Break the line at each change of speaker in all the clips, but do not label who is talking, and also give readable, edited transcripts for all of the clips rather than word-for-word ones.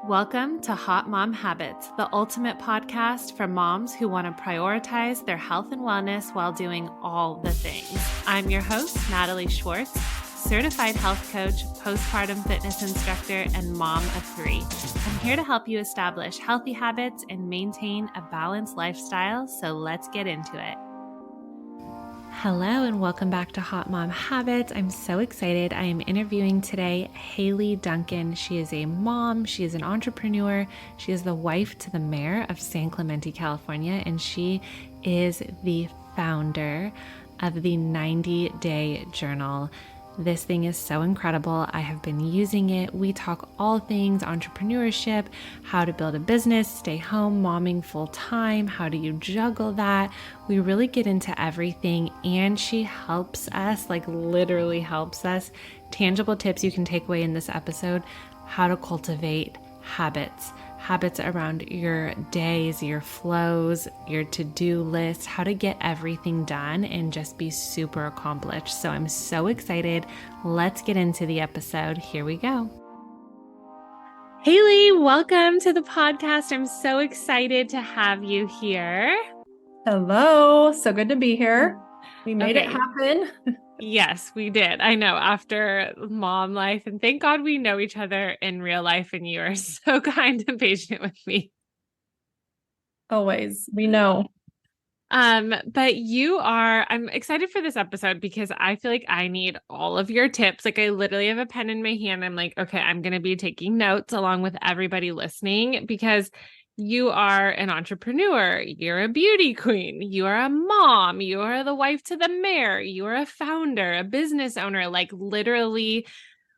Welcome to Hot Mom Habits, the ultimate podcast for moms who want to prioritize their health and wellness while doing all the things. I'm your host, Natalie Schwartz, certified health coach, postpartum fitness instructor, and mom of 3. I'm here to help you establish healthy habits and maintain a balanced lifestyle, so let's get into it. Hello and welcome back to Hot Mom Habits. I'm so excited. I am interviewing today Haley Duncan. She is a mom. She is an entrepreneur. She is the wife to the mayor of San Clemente, California, and she is the founder of the 90-day journal. This thing is so incredible. I have been using it. We talk all things entrepreneurship, how to build a business, stay home, momming full time, how do you juggle that? We really get into everything, and she helps us, like literally helps us. Tangible tips you can take away in this episode: how to cultivate habits around your days, your flows, your to-do list, how to get everything done and just be super accomplished. So I'm so excited. Let's get into the episode. Here we go. Haley, welcome to the podcast. I'm so excited to have you here.
Hello. So good to be here. We made it happen.
Yes, we did. I know, after mom life, and thank God we know each other in real life, and you are so kind and patient with me.
Always. We know.
But I'm excited for this episode because I feel like I need all of your tips. Like I literally have a pen in my hand. I'm like, okay, I'm going to be taking notes along with everybody listening because you are an entrepreneur. You're a beauty queen. You are a mom. You are the wife to the mayor. You are a founder, a business owner. Like literally,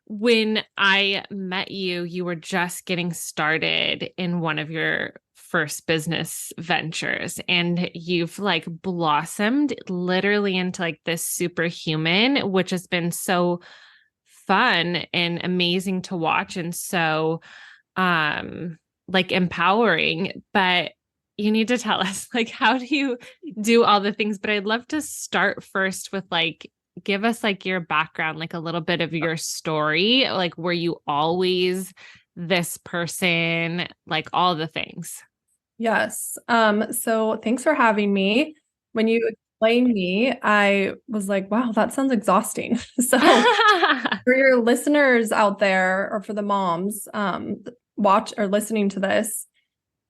when I met you, you were just getting started in one of your first business ventures, and you've like blossomed literally into like this superhuman, which has been so fun and amazing to watch. And so, like empowering, but you need to tell us, like, how do you do all the things? But I'd love to start first with like, give us like your background, like a little bit of your story. Like, were you always this person? Like all the things.
Yes. So thanks for having me. When you explained me, I was like, wow, that sounds exhausting. So for your listeners out there, or for the moms, watch or listening to this,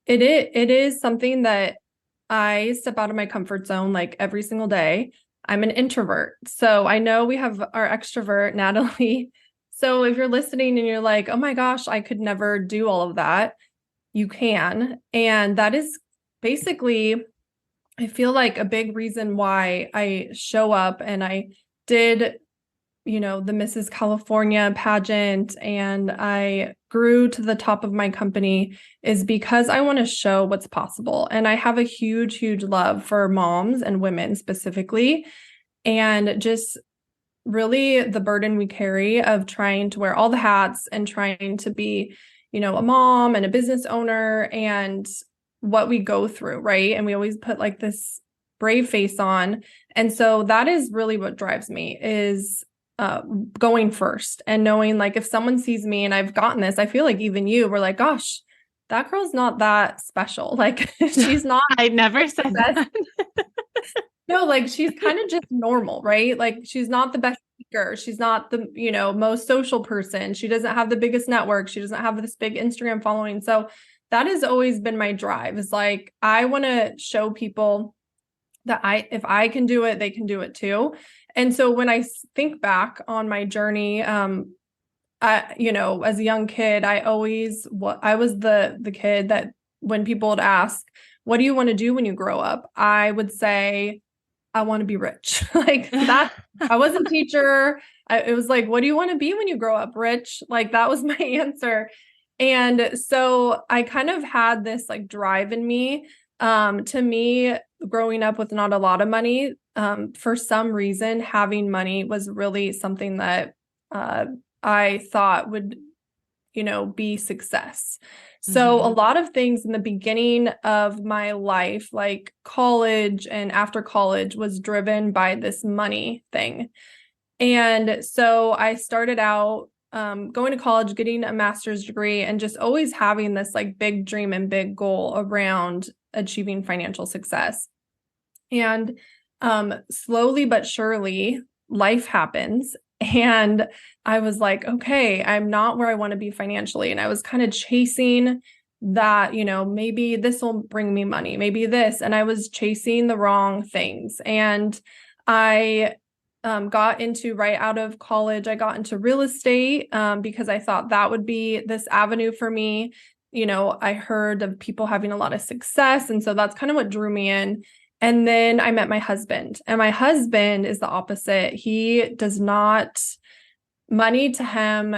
it is something that I step out of my comfort zone like every single day. I'm an introvert. So I know we have our extrovert, Natalie. So if you're listening and you're like, oh my gosh, I could never do all of that, you can. And that is basically, I feel like, a big reason why I show up. And I did, the Mrs. California pageant, and I grew to the top of my company, is because I want to show what's possible. And I have a huge, huge love for moms and women specifically, and just really the burden we carry of trying to wear all the hats and trying to be, a mom and a business owner, and what we go through, right? And we always put like this brave face on. And so that is really what drives me, is going first and knowing, like, if someone sees me and I've gotten this, I feel like even you were like, gosh, that girl's not that special. Like she's not.
I never said that.
No, like she's kind of just normal, right? Like she's not the best speaker. She's not the, most social person. She doesn't have the biggest network. She doesn't have this big Instagram following. So that has always been my drive, is like, I want to show people that if I can do it, they can do it too. And so when I think back on my journey, as a young kid, I was the kid that when people would ask, what do you want to do when you grow up? I would say, I want to be rich. Like that. I was a teacher. It was like, what do you want to be when you grow up? Rich. Like that was my answer. And so I kind of had this like drive in me. To me, growing up with not a lot of money, for some reason, having money was really something that I thought would, be success. So a lot of things in the beginning of my life, like college and after college, was driven by this money thing. And so I started out going to college, getting a master's degree, and just always having this like big dream and big goal around achieving financial success. And slowly but surely, life happens. And I was like, okay, I'm not where I want to be financially. And I was kind of chasing that, maybe this will bring me money, maybe this. And I was chasing the wrong things. And I got into right out of college, I got into real estate because I thought that would be this avenue for me. I heard of people having a lot of success. And so that's kind of what drew me in. And then I met my husband, and my husband is the opposite. He does not, money to him,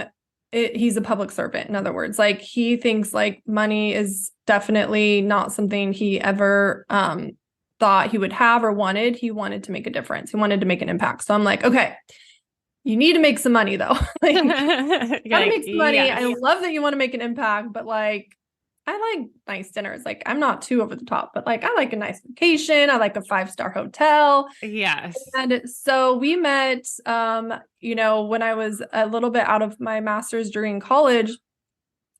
he's a public servant. In other words, like he thinks like money is definitely not something he ever thought he would have or wanted. He wanted to make a difference. He wanted to make an impact. So I'm like, okay, you need to make some money though. Like, gotta make some money. Yes. I love that you want to make an impact, but like, I like nice dinners. Like I'm not too over the top, but like I like a nice vacation. I like a 5-star hotel.
Yes.
And so we met, when I was a little bit out of my master's during college,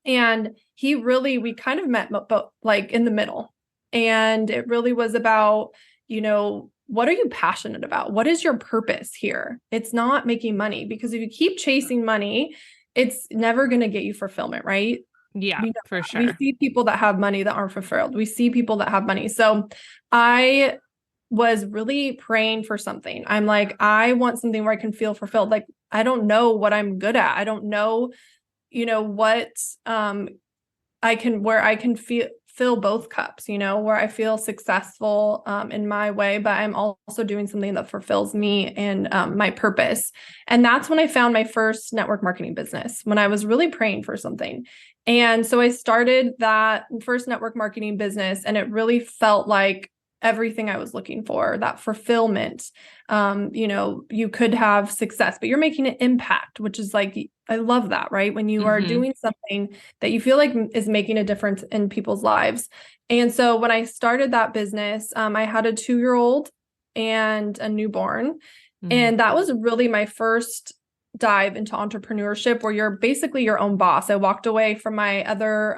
and we kind of met, but like in the middle. And it really was about, what are you passionate about? What is your purpose here? It's not making money, because if you keep chasing money, it's never going to get you fulfillment, right?
Yeah, for sure.
We see people that have money that aren't fulfilled. We see people that have money. So I was really praying for something. I'm like, I want something where I can feel fulfilled. Like, I don't know what I'm good at. I don't know, what where I can fill both cups, where I feel successful in my way, but I'm also doing something that fulfills me and my purpose. And that's when I found my first network marketing business, when I was really praying for something. And so I started that first network marketing business, and it really felt like everything I was looking for, that fulfillment. You could have success, but you're making an impact, which is like, I love that, right? When you are doing something that you feel like is making a difference in people's lives. And so when I started that business, I had a 2-year-old and a newborn. And that was really my first dive into entrepreneurship, where you're basically your own boss. I walked away from my other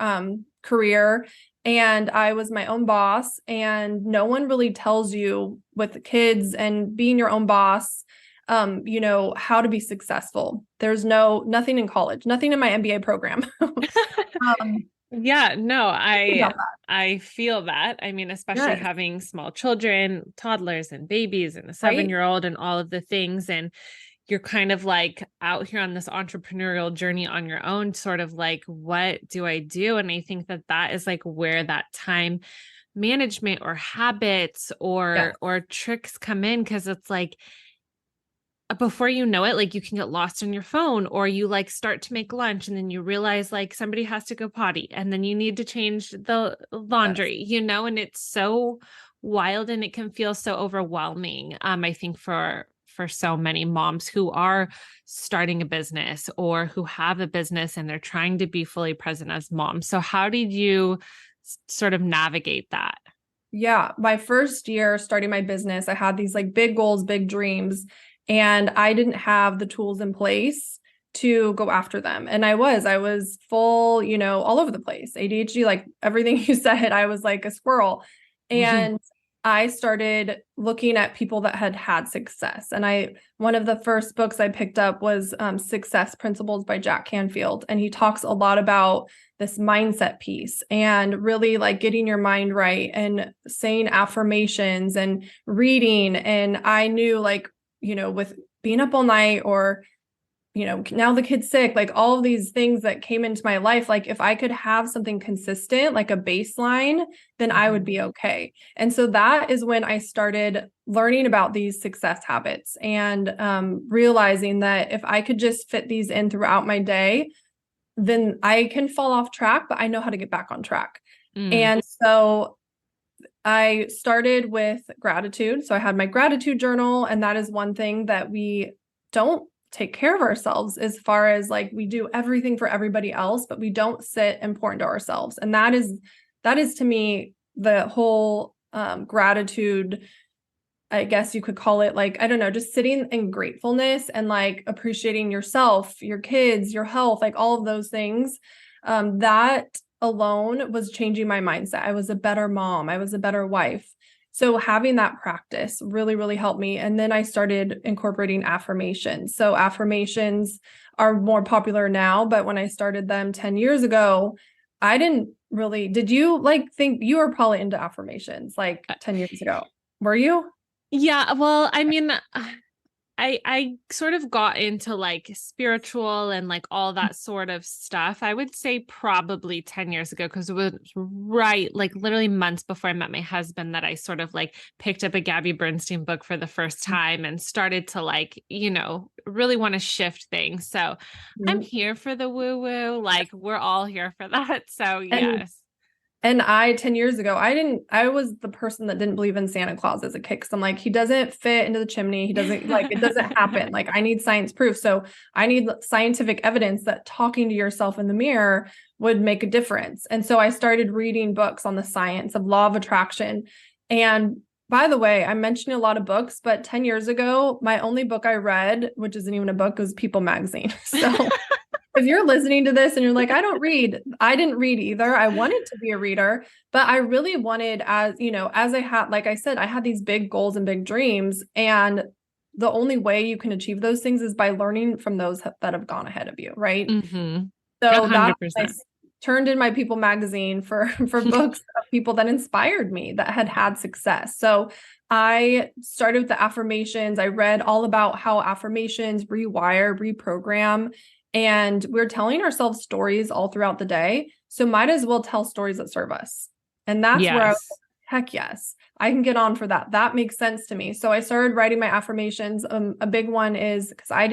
career, and I was my own boss. And no one really tells you with kids and being your own boss, how to be successful. There's nothing in college, nothing in my MBA program.
Yeah, no, I feel that. I mean, especially having small children, toddlers and babies and a 7-year-old and all of the things. And you're kind of like out here on this entrepreneurial journey on your own, sort of like, what do I do? And I think that is like where that time management or habits or tricks come in. 'Cause it's like, before you know it, like you can get lost on your phone, or you like start to make lunch and then you realize like somebody has to go potty and then you need to change the laundry, and it's so wild and it can feel so overwhelming. I think for so many moms who are starting a business or who have a business and they're trying to be fully present as moms. So how did you sort of navigate that?
Yeah. My first year starting my business, I had these like big goals, big dreams, and I didn't have the tools in place to go after them. And I was full, all over the place. ADHD, like everything you said, I was like a squirrel. And I started looking at people that had success. And one of the first books I picked up was Success Principles by Jack Canfield. And he talks a lot about this mindset piece and really like getting your mind right and saying affirmations and reading. And I knew like, with being up all night or, now the kid's sick, like all of these things that came into my life, like if I could have something consistent, like a baseline, then I would be okay. And so that is when I started learning about these success habits and realizing that if I could just fit these in throughout my day, then I can fall off track, but I know how to get back on track. And so I started with gratitude. So I had my gratitude journal, and that is one thing that we don't take care of ourselves, as far as like we do everything for everybody else, but we don't sit important to ourselves. And that is to me the whole gratitude I guess you could call it like, I don't know, just sitting in gratefulness and like appreciating yourself, your kids, your health, like all of those things. That alone was changing my mindset. I was a better mom. I was a better wife. So having that practice really, really helped me. And then I started incorporating affirmations. So affirmations are more popular now, but when I started them 10 years ago, I didn't really, did you like think you were probably into affirmations like 10 years ago? Were you?
Yeah, well, I mean, I sort of got into like spiritual and like all that sort of stuff. I would say probably 10 years ago, because it was right, like literally months before I met my husband, that I sort of like picked up a Gabby Bernstein book for the first time and started to like, really want to shift things. So I'm here for the woo woo. Like we're all here for that. So yes.
And 10 years ago, I was the person that didn't believe in Santa Claus as a kid. Cause I'm like, he doesn't fit into the chimney. He doesn't it doesn't happen. Like I need science proof. So I need scientific evidence that talking to yourself in the mirror would make a difference. And so I started reading books on the science of law of attraction. And by the way, I'm mentioning a lot of books, but 10 years ago, my only book I read, which isn't even a book, was People magazine. So if you're listening to this and you're like, I don't read, I didn't read either. I wanted to be a reader, but I really wanted, as I had, like I said, I had these big goals and big dreams. And the only way you can achieve those things is by learning from those that have gone ahead of you. Right.
Mm-hmm.
So
100%.
I turned in my People magazine for books of people that inspired me, that had success. So I started with the affirmations. I read all about how affirmations rewire, reprogram. And we're telling ourselves stories all throughout the day. So might as well tell stories that serve us. And that's where I was like, heck yes, I can get on for that. That makes sense to me. So I started writing my affirmations. A big one is because I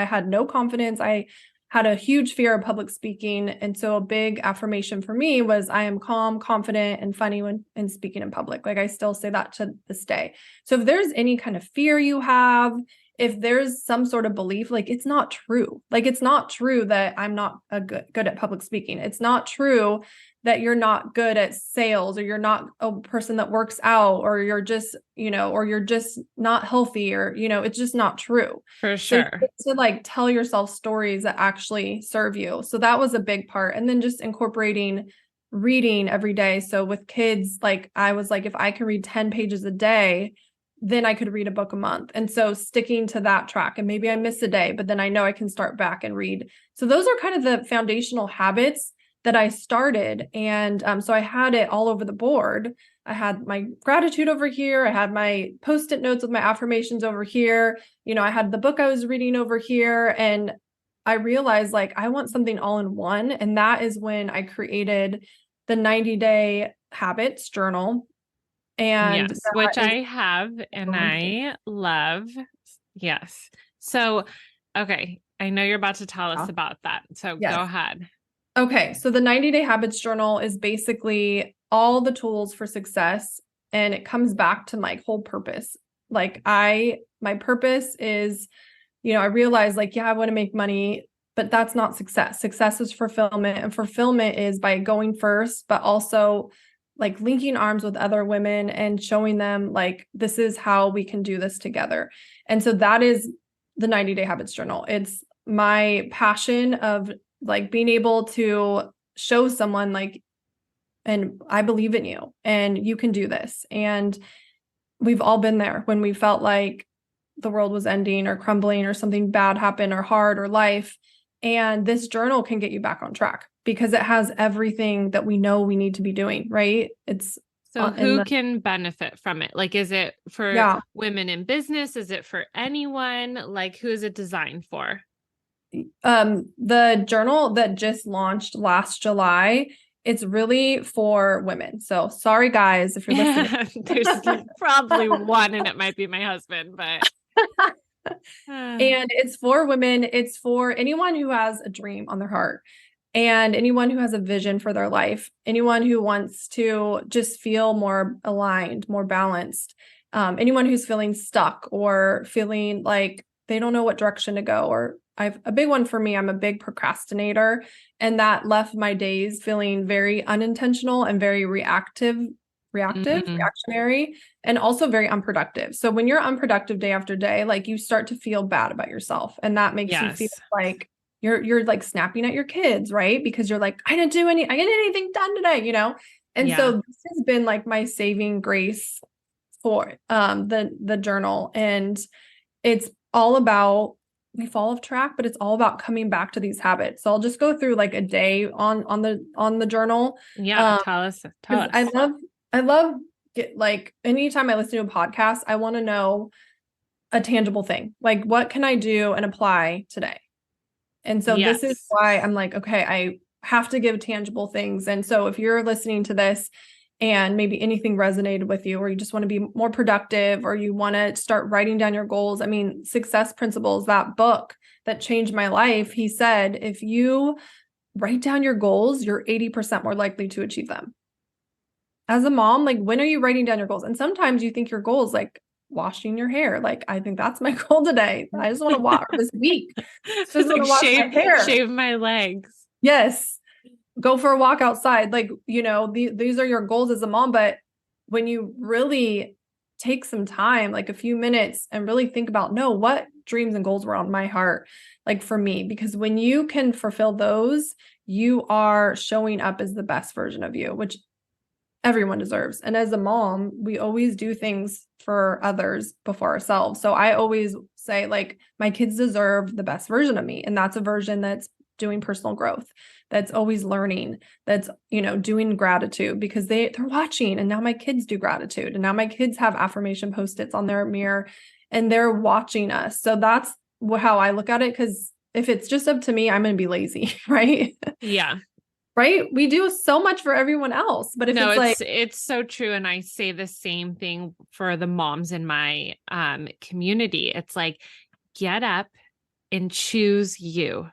had no confidence. I had a huge fear of public speaking. And so a big affirmation for me was I am calm, confident, and funny when speaking in public. Like I still say that to this day. So if there's any kind of fear you have, if there's some sort of belief, like it's not true. Like it's not true that I'm not good at public speaking. It's not true that you're not good at sales, or you're not a person that works out, or you're just, or you're just not healthy, or, it's just not true.
For sure.
So to like tell yourself stories that actually serve you. So that was a big part. And then just incorporating reading every day. So with kids, like I was like, if I can read 10 pages a day, then I could read a book a month. And so sticking to that track, and maybe I miss a day, but then I know I can start back and read. So those are kind of the foundational habits that I started. And so I had it all over the board. I had my gratitude over here. I had my Post-it notes with my affirmations over here. I had the book I was reading over here. And I realized like, I want something all in one. And that is when I created the 90-day habits journal. And
yes, which I have and I love. Yes. So, okay. I know you're about to tell us about that. So go ahead.
Okay. So the 90-day habits journal is basically all the tools for success. And it comes back to my whole purpose. Like my purpose is, I realize like, I want to make money, but that's not success. Success is fulfillment, and fulfillment is by going first, but also like linking arms with other women and showing them like, this is how we can do this together. And so that is the 90-day habits journal. It's my passion of like being able to show someone like, and I believe in you and you can do this. And we've all been there when we felt like the world was ending or crumbling or something bad happened or hard or life. And this journal can get you back on track because it has everything that we know we need to be doing, right? It's
so who can benefit from it? Like, is it for women in business? Is it for anyone? Like, who is it designed for?
The journal that just launched last July, it's really for women. So sorry, guys, if you're listening.
There's probably one, and it might be my husband, but.
And it's for women. It's for anyone who has a dream on their heart and anyone who has a vision for their life, anyone who wants to just feel more aligned, more balanced, anyone who's feeling stuck or feeling like they don't know what direction to go. Or a big one for me, I'm a big procrastinator, and that left my days feeling very unintentional and very reactive reactionary, and also very unproductive. So when you're unproductive day after day, like you start to feel bad about yourself, and that makes you feel like you're like snapping at your kids, right? Because you're like, I didn't get anything done today, you know? And so this has been like my saving grace for the journal. And it's all about, we fall off track, but it's all about coming back to these habits. So I'll just go through like a day on the journal.
Tell us.
I love like anytime I listen to a podcast, I want to know a tangible thing. Like, what can I do and apply today? And so this is why I'm like, okay, I have to give tangible things. And so if you're listening to this and maybe anything resonated with you, or you just want to be more productive, or you want to start writing down your goals. I mean, Success Principles, that book that changed my life, he said, if you write down your goals, you're 80% more likely to achieve them. As a mom, like, when are you writing down your goals? And sometimes you think your goal is like washing your hair. Like, I think that's my goal today. I just want to wash this week. Just want to wash my hair.
Shave my legs.
Yes. Go for a walk outside. Like, you know, these are your goals as a mom. But when you really take some time, like a few minutes, and really think about, no, what dreams and goals were on my heart, like for me, because when you can fulfill those, you are showing up as the best version of you, which everyone deserves. And as a mom, we always do things for others before ourselves. So I always say, like, my kids deserve the best version of me. And that's a version that's doing personal growth, that's always learning, that's, you know, doing gratitude, because they're watching. And now my kids do gratitude. And now my kids have affirmation Post-its on their mirror and they're watching us. So that's how I look at it. Because if it's just up to me, I'm going to be lazy, right?
Yeah.
Right? We do so much for everyone else, but if
it's so true. And I say the same thing for the moms in my community. It's like, get up and choose you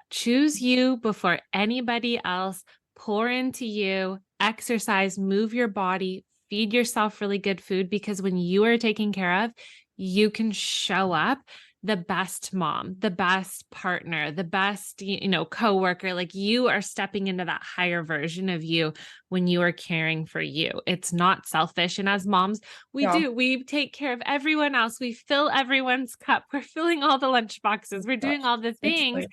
before anybody else. Pour into you, exercise, move your body, feed yourself really good food, because when you are taken care of, you can show up the best mom, the best partner, the best, you know, coworker. Like, you are stepping into that higher version of you when you are caring for you. It's not selfish. And as moms, we take care of everyone else. We fill everyone's cup. We're filling all the lunch boxes. We're doing all the things.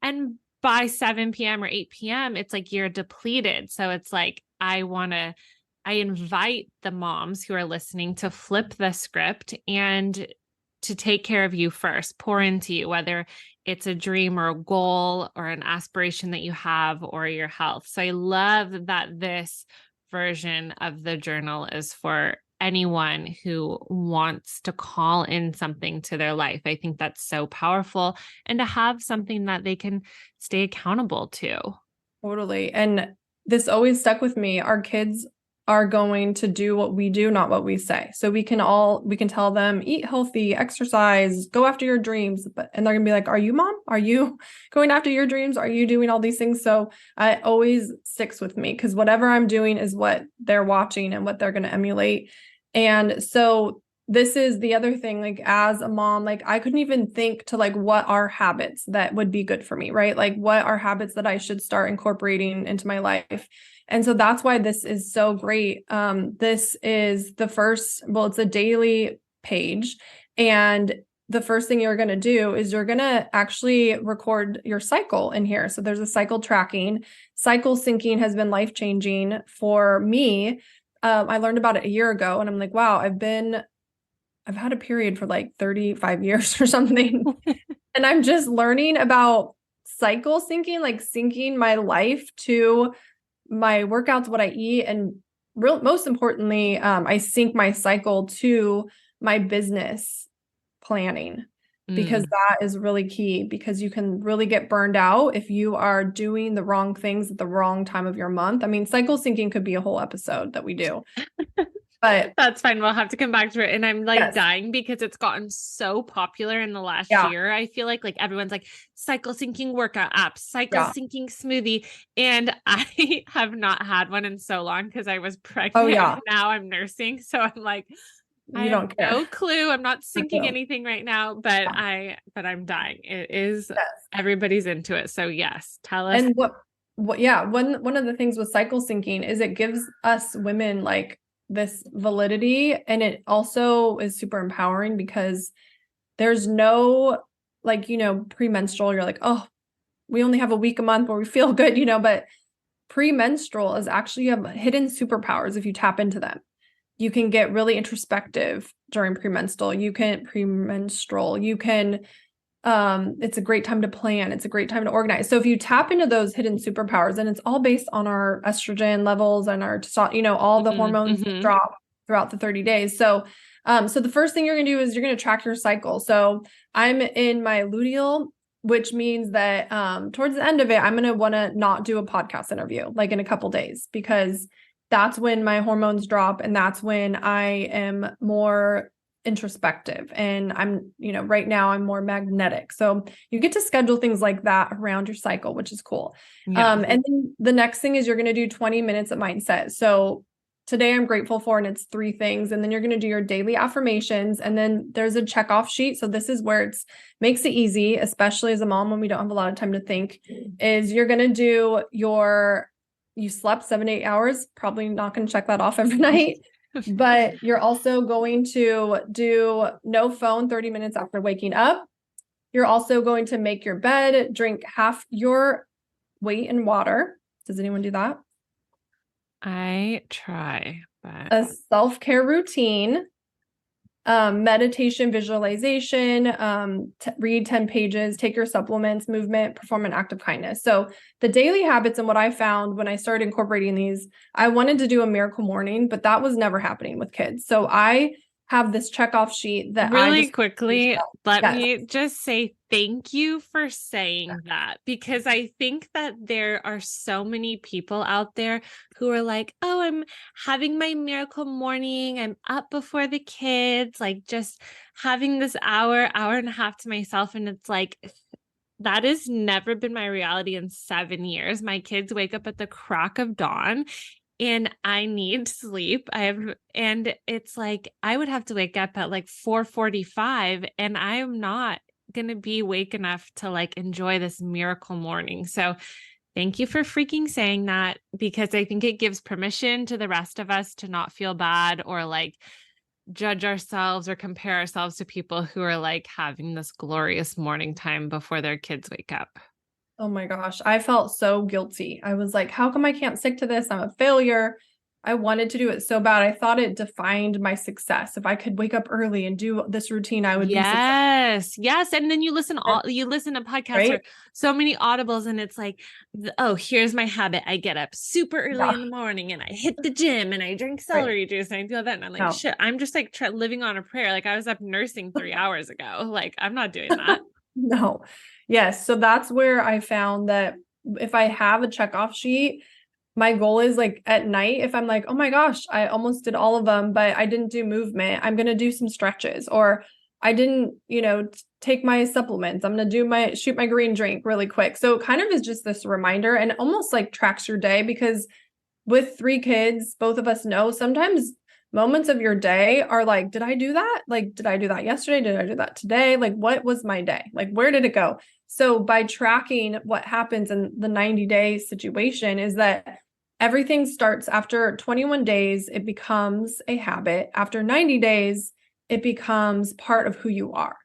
And by 7 p.m. or 8 p.m., it's like you're depleted. So it's like, I invite the moms who are listening to flip the script and to take care of you first, pour into you, whether it's a dream or a goal or an aspiration that you have, or your health. So I love that this version of the journal is for anyone who wants to call in something to their life. I think that's so powerful, and to have something that they can stay accountable to.
Totally. And this always stuck with me. Our kids are going to do what we do, not what we say. So we can tell them, eat healthy, exercise, go after your dreams. And they're gonna be like, are you, mom? Are you going after your dreams? Are you doing all these things? So it always sticks with me, because whatever I'm doing is what they're watching and what they're going to emulate. And so this is the other thing, like, as a mom, like, I couldn't even think to like, what are habits that would be good for me, right? Like, what are habits that I should start incorporating into my life? And so that's why this is so great. This is the first, it's a daily page. And the first thing you're going to do is you're going to actually record your cycle in here. So there's a cycle tracking. Cycle syncing has been life-changing for me. I learned about it a year ago, and I'm like, wow, I've had a period for like 35 years or something. And I'm just learning about cycle syncing, like syncing my life to my workouts, what I eat. And most importantly, I sync my cycle to my business planning, because that is really key, because you can really get burned out if you are doing the wrong things at the wrong time of your month. I mean, cycle syncing could be a whole episode that we do. But
that's fine. We'll have to come back to it. And I'm like dying, because it's gotten so popular in the last year. I feel like everyone's like, cycle syncing workout apps, cycle syncing smoothie. And I have not had one in so long, because I was pregnant. Oh, yeah. Now I'm nursing. So I'm like, I have no clue. I'm not syncing anything right now, but I'm dying. It is, everybody's into it. So yes, tell us.
And one of the things with cycle syncing is it gives us women like this validity. And it also is super empowering because there's no like, premenstrual, you're like, oh, we only have a week a month where we feel good, but premenstrual is actually, you have hidden superpowers if you tap into them. You can get really introspective during premenstrual. You can, it's a great time to plan. It's a great time to organize. So if you tap into those hidden superpowers, and it's all based on our estrogen levels and our, all the hormones drop throughout the 30 days. So, so the first thing you're going to do is you're going to track your cycle. So I'm in my luteal, which means that, towards the end of it, I'm going to want to not do a podcast interview, like in a couple days, because that's when my hormones drop. And that's when I am more introspective, and I'm, right now I'm more magnetic. So you get to schedule things like that around your cycle, which is cool.
Yeah.
And then the next thing is you're going to do 20 minutes of mindset. So today I'm grateful for, and it's 3 things. And then you're going to do your daily affirmations. And then there's a checkoff sheet. So this is where makes it easy, especially as a mom, when we don't have a lot of time to think, is you're going to do you slept 7 to 8 hours, probably not going to check that off every night. But you're also going to do no phone 30 minutes after waking up. You're also going to make your bed, drink half your weight in water. Does anyone do that?
I try, but
a self-care routine, meditation, visualization, read 10 pages, take your supplements, movement, perform an act of kindness. So the daily habits, and what I found when I started incorporating these, I wanted to do a miracle morning, but that was never happening with kids. So I have this checkoff sheet that
really quickly, let
Yes.
me just say thank you for saying that, because I think that there are so many people out there who are like, oh, I'm having my miracle morning. I'm up before the kids, like just having this hour and a half to myself. And it's like, that has never been my reality in 7 years. My kids wake up at the crack of dawn, and I need sleep. And it's like, I would have to wake up at like 4:45, and I'm not going to be awake enough to like enjoy this miracle morning. So thank you for freaking saying that, because I think it gives permission to the rest of us to not feel bad or like judge ourselves or compare ourselves to people who are like having this glorious morning time before their kids wake up.
Oh my gosh, I felt so guilty. I was like, how come I can't stick to this? I'm a failure. I wanted to do it so bad. I thought it defined my success. If I could wake up early and do this routine, I would be successful.
Yes. And then you listen to podcasts,
Right?
or so many audibles, and it's like, oh, here's my habit. I get up super early in the morning, and I hit the gym, and I drink celery juice, and I do that. And I'm like, shit, I'm just like living on a prayer. Like I was up nursing 3 hours ago. Like I'm not doing that.
No. Yes. So that's where I found that if I have a checkoff sheet, my goal is like at night, if I'm like, oh my gosh, I almost did all of them, but I didn't do movement, I'm going to do some stretches, or I didn't, take my supplements. I'm going to shoot my green drink really quick. So it kind of is just this reminder, and almost like tracks your day, because with 3 kids, both of us know sometimes moments of your day are like, did I do that? Like, did I do that yesterday? Did I do that today? Like, what was my day? Like, where did it go? So by tracking what happens in the 90-day situation, is that everything starts after 21 days, it becomes a habit. After 90 days, it becomes part of who you are.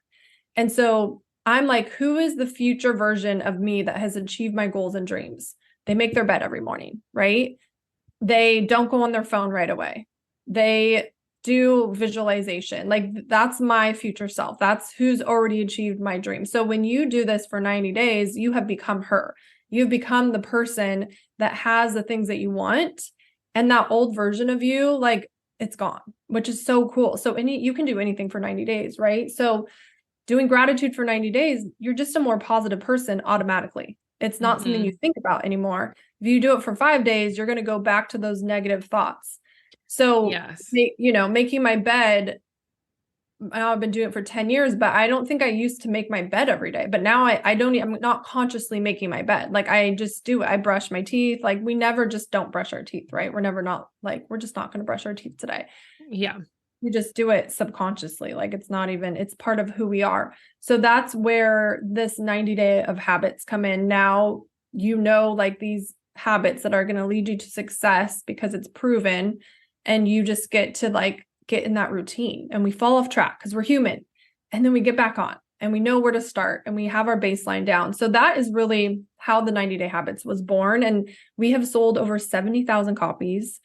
And so I'm like, who is the future version of me that has achieved my goals and dreams? They make their bed every morning, right? They don't go on their phone right away. They do visualization. Like that's my future self. That's who's already achieved my dream. So when you do this for 90 days, you have become her. You've become the person that has the things that you want. And that old version of you, like it's gone, which is so cool. So you can do anything for 90 days, right? So doing gratitude for 90 days, you're just a more positive person automatically. It's not something you think about anymore. If you do it for 5 days, you're going to go back to those negative thoughts. So,
yes,
making my bed, I've been doing it for 10 years, but I don't think I used to make my bed every day. But now I'm not consciously making my bed. Like I just do it. I brush my teeth. Like we never just don't brush our teeth, right? We're just not going to brush our teeth today.
Yeah.
We just do it subconsciously. Like it's part of who we are. So that's where this 90-day of habits come in. Now, like these habits that are going to lead you to success because it's proven. and you just get to like get in that routine, and we fall off track because we're human, and then we get back on and we know where to start and we have our baseline down. So that is really how the 90-day habits was born. And we have sold over 70,000 copies,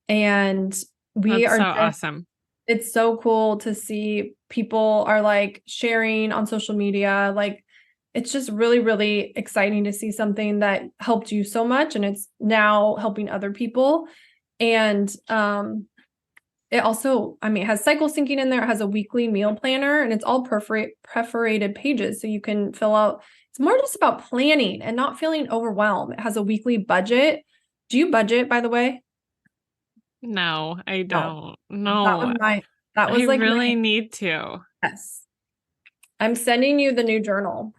and we
That's
are
so
just,
awesome.
it's so cool to see people are like sharing on social media. Like, it's just really, really exciting to see something that helped you so much, and it's now helping other people. And it also, I mean, it has cycle syncing in there. It has a weekly meal planner, and it's all perforated pages. So you can fill out, it's more just about planning and not feeling overwhelmed. It has a weekly budget. Do you budget, by the way?
No, I
No.
don't.
That
No,
was my, that
I
was like
really
my,
need to.
yes. I'm sending you the new journal.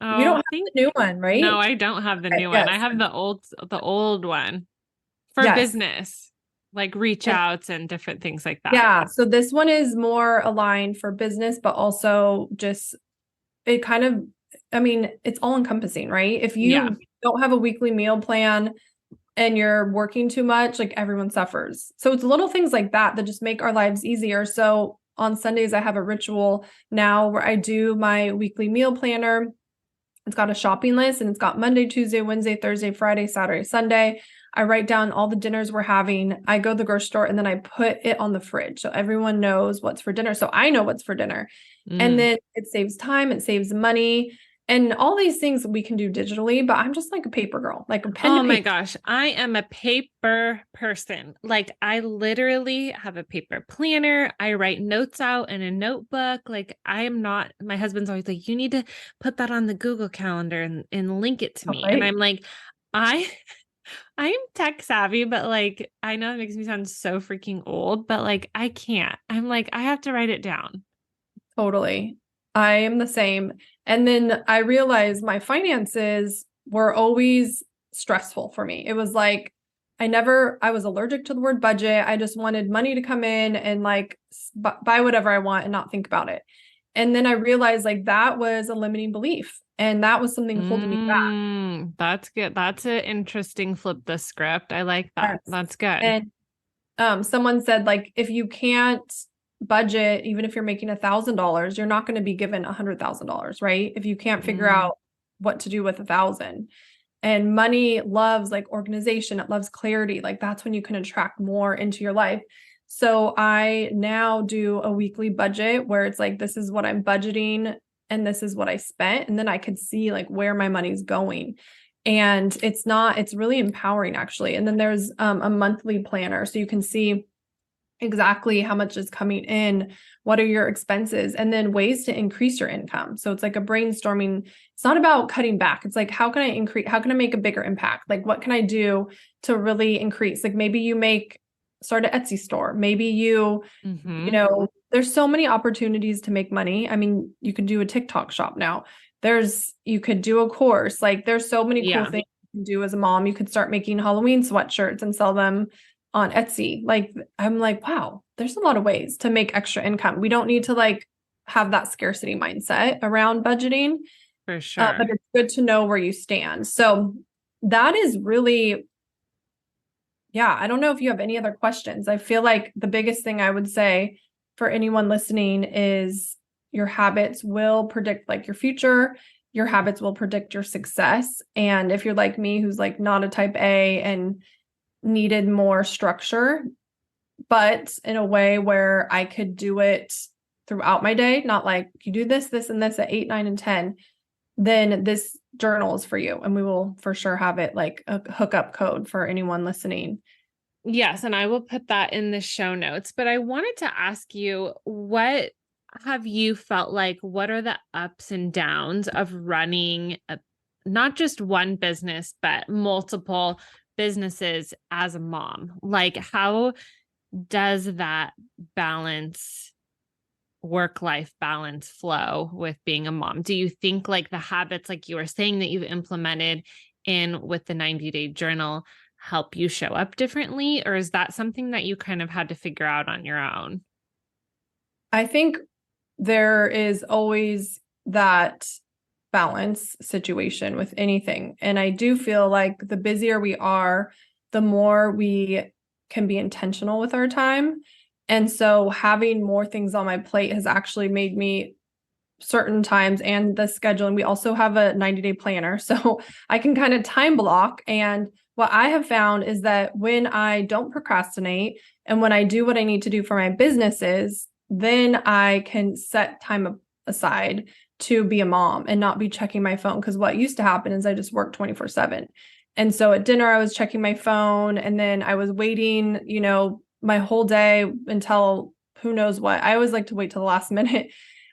You don't
Oh,
have
think
the new one,
no,
right?
I don't have the
Okay,
new one. I
yes.
have the old one for
Yes.
business, like reach
And
outs and different things like that.
yeah, so this one is more aligned for business, but also just it kind of, I mean, it's all encompassing, right? If
Yeah,
you don't have a weekly meal plan and you're working too much, like everyone suffers. So it's little things like that that just make our lives easier. So on Sundays, I have a ritual now where I do my weekly meal planner. It's got a shopping list, and it's got Monday, Tuesday, Wednesday, Thursday, Friday, Saturday, Sunday. I write down all the dinners we're having. I go to the grocery store, and then I put it on the fridge so everyone knows what's for dinner. So I know what's for dinner. And
mm.
then it saves time, it saves money, and all these things we can do digitally, but I'm just like a paper girl, like a pen to
Oh my
paper.
gosh, I am a paper person. Like, I literally have a paper planner. I write notes out in a notebook. Like, I am not, my husband's always like, you need to put that on the Google Calendar and link it to
Oh,
me. And
right?
I'm like, I I am tech savvy, but like, I know it makes me sound so freaking old, but like, I can't. I'm like, I have to write it down.
Totally. I am the same. And then I realized my finances were always stressful for me. It was like I was allergic to the word budget. I just wanted money to come in and like buy whatever I want and not think about it. And then I realized like that was a limiting belief, and that was something holding me back.
That's good. That's an interesting flip the script. I like that.
Yes.
That's good.
And someone said like if you can't budget, even if you're making $1,000, you're not going to be given $100,000, right? If you can't figure
Mm.
out what to do with 1,000. And money loves like organization, it loves clarity. Like that's when you can attract more into your life. So I now do a weekly budget where it's like this is what I'm budgeting and this is what I spent, and then I could see like where my money's going. And it's really empowering actually. And then there's a monthly planner so you can see exactly how much is coming in, what are your expenses, and then ways to increase your income. So it's like a brainstorming. It's not about cutting back. It's like, how can I increase? How can I make a bigger impact? Like, what can I do to really increase? Like maybe you start an Etsy store. Maybe
Mm-hmm.
there's so many opportunities to make money. I mean, you could do a TikTok shop now. You could do a course. Like there's so many cool
Yeah,
things you can do as a mom. You could start making Halloween sweatshirts and sell them on Etsy. Like, I'm like, wow, there's a lot of ways to make extra income. We don't need to like have that scarcity mindset around budgeting,
for sure.
but it's good to know where you stand. So that is really, yeah, I don't know if you have any other questions. I feel like the biggest thing I would say for anyone listening is your habits will predict like your future. Your habits will predict your success. And if you're like me, who's like not a type A and needed more structure, but in a way where I could do it throughout my day, not like you do this, this, and this at 8, 9, and 10, then this journal is for you. And we will for sure have it like a hookup code for anyone listening.
Yes, and I will put that in the show notes. But I wanted to ask you, what have you felt like? What are the ups and downs of running not just one business, but multiple businesses as a mom? Like, how does that balance, work-life balance, flow with being a mom? Do you think like the habits, like you were saying, that you've implemented in with the 90-day journal help you show up differently? Or is that something that you kind of had to figure out on your own?
I think there is always that balance situation with anything. And I do feel like the busier we are, the more we can be intentional with our time. And so having more things on my plate has actually made me certain times and the schedule. And we also have a 90-day planner. So I can kind of time block. And what I have found is that when I don't procrastinate and when I do what I need to do for my businesses, then I can set time aside to be a mom and not be checking my phone. Because what used to happen is I just worked 24/7. And so at dinner, I was checking my phone and then I was waiting, my whole day until who knows what. I always like to wait till the last minute,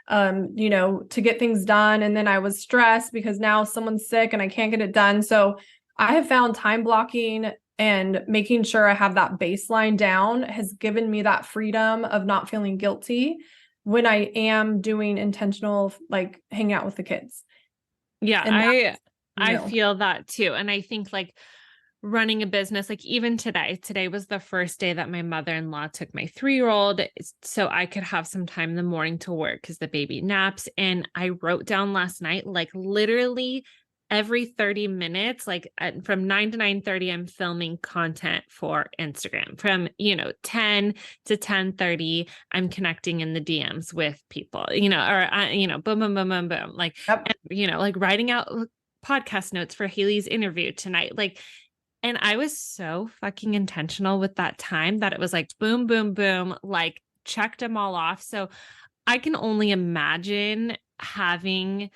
to get things done. And then I was stressed because now someone's sick and I can't get it done. So I have found time blocking and making sure I have that baseline down has given me that freedom of not feeling guilty when I am doing intentional, like hanging out with the kids.
Yeah,
And
I feel that too. And I think like running a business, like even today was the first day that my mother-in-law took my 3-year-old so I could have some time in the morning to work because the baby naps. And I wrote down last night, like literally every 30 minutes, like from 9 to 9:30, I'm filming content for Instagram. From, 10 to 10:30, I'm connecting in the DMs with people, boom, boom, boom, boom, boom. Like,
yep.
and, like writing out podcast notes for Haley's interview tonight. Like, and I was so fucking intentional with that time that it was like, boom, boom, boom, like checked them all off. So I can only imagine having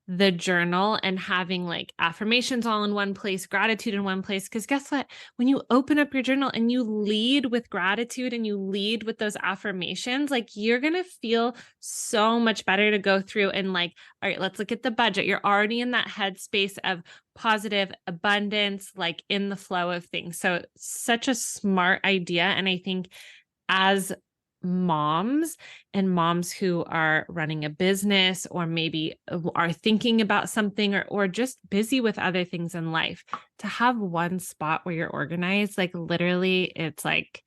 the journal and having like affirmations all in one place, gratitude in one place. Because guess what? When you open up your journal and you lead with gratitude and you lead with those affirmations, like you're going to feel so much better to go through and like, all right, let's look at the budget. You're already in that headspace of positive abundance, like in the flow of things. So such a smart idea. And I think as moms and moms who are running a business or maybe are thinking about something or just busy with other things in life, to have one spot where you're organized, like literally it's like,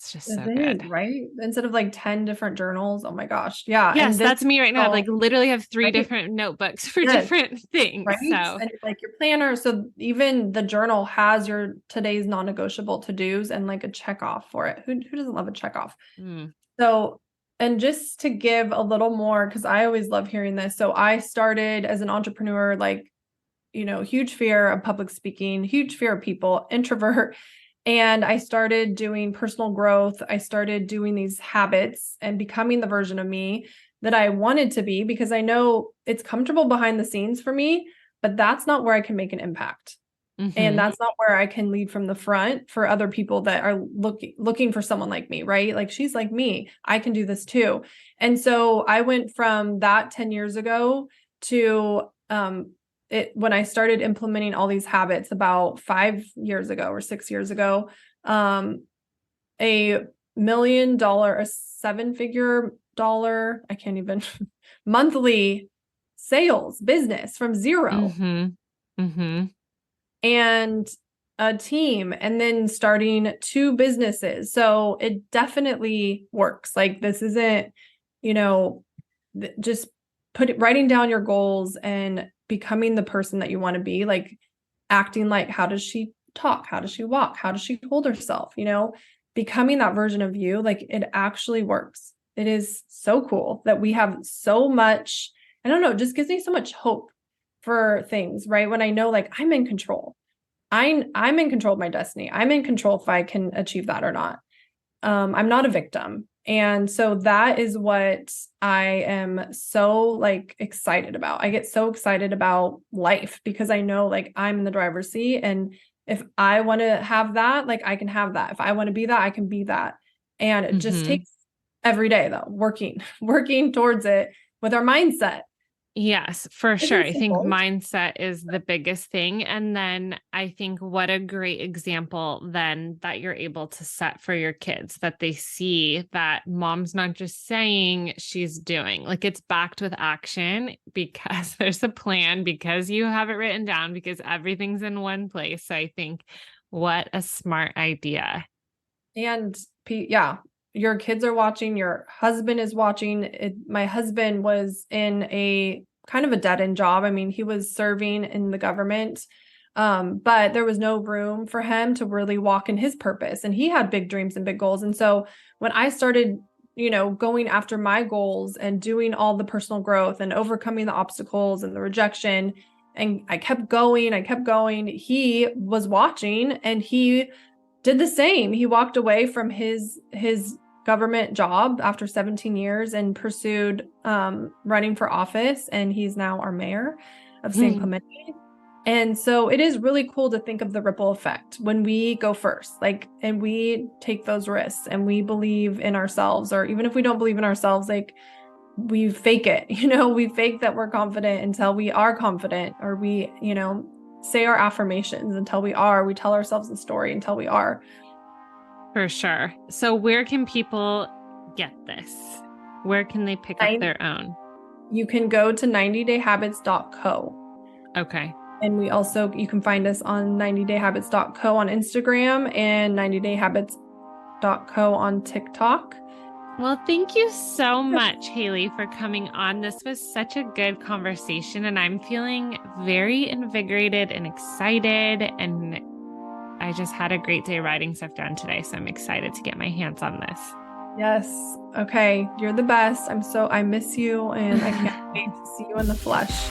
it's just so good.
Right? Instead of like 10 different journals. Oh my gosh. Yeah.
Yes,
And this
that's me right now. I like literally have 3
right?
different notebooks for
Yes.
different things.
Right.
So
And like your planner. So even the journal has your today's non-negotiable to-dos and like a check off for it. Who doesn't love a check off? So, and just to give a little more, because I always love hearing this. So I started as an entrepreneur, like, huge fear of public speaking, huge fear of people, introvert. And I started doing personal growth. I started doing these habits and becoming the version of me that I wanted to be, because I know it's comfortable behind the scenes for me, but that's not where I can make an impact. And that's not where I can lead from the front for other people that are looking for someone like me, right? Like she's like me, I can do this too. And so I went from that 10 years ago to when I started implementing all these habits about 5 years ago or 6 years ago, $1 million, a 7-figure dollar, I can't even monthly sales business from zero. And a team, and then starting 2 businesses. So it definitely works. Like this isn't, just writing down your goals and becoming the person that you want to be, like acting like, how does she talk? How does she walk? How does she hold herself? Becoming that version of you, like it actually works. It is so cool that we have so much, I don't know, it just gives me so much hope for things, right? When I know like I'm in control. I'm in control of my destiny. I'm in control if I can achieve that or not. I'm not a victim. And so that is what I am so like excited about. I get so excited about life because I know like I'm in the driver's seat. And if I want to have that, like I can have that. If I want to be that, I can be that. And it just takes every day though, working towards it with our mindset.
Yes, for sure. I think mindset is the biggest thing. And then I think what a great example then that you're able to set for your kids, that they see that mom's not just saying, she's doing, like it's backed with action because there's a plan, because you have it written down, because everything's in one place. So I think what a smart idea.
And yeah, your kids are watching, your husband is watching. My husband was in a kind of a dead end job. I mean, he was serving in the government But there was no room for him to really walk in his purpose. And he had big dreams and big goals. And so when I started, going after my goals and doing all the personal growth and overcoming the obstacles and the rejection, and I kept going, he was watching and he did the same. He walked away from his government job after 17 years and pursued running for office. And he's now our mayor of San Clemente. And so it is really cool to think of the ripple effect when we go first, and we take those risks and we believe in ourselves, or even if we don't believe in ourselves, we fake it, we fake that we're confident until we are confident, or we, say our affirmations until we tell ourselves the story until we are.
For sure. So where can people get this? Where can they pick up their own?
You can go to 90dayhabits.co.
Okay.
And you can find us on 90dayhabits.co on Instagram and 90dayhabits.co on TikTok.
Well, thank you so much, Haley, for coming on. This was such a good conversation, and I'm feeling very invigorated and excited, and I just had a great day writing stuff down today, so I'm excited to get my hands on this.
Yes. Okay. You're the best. I miss you, and I can't wait to see you in the flesh.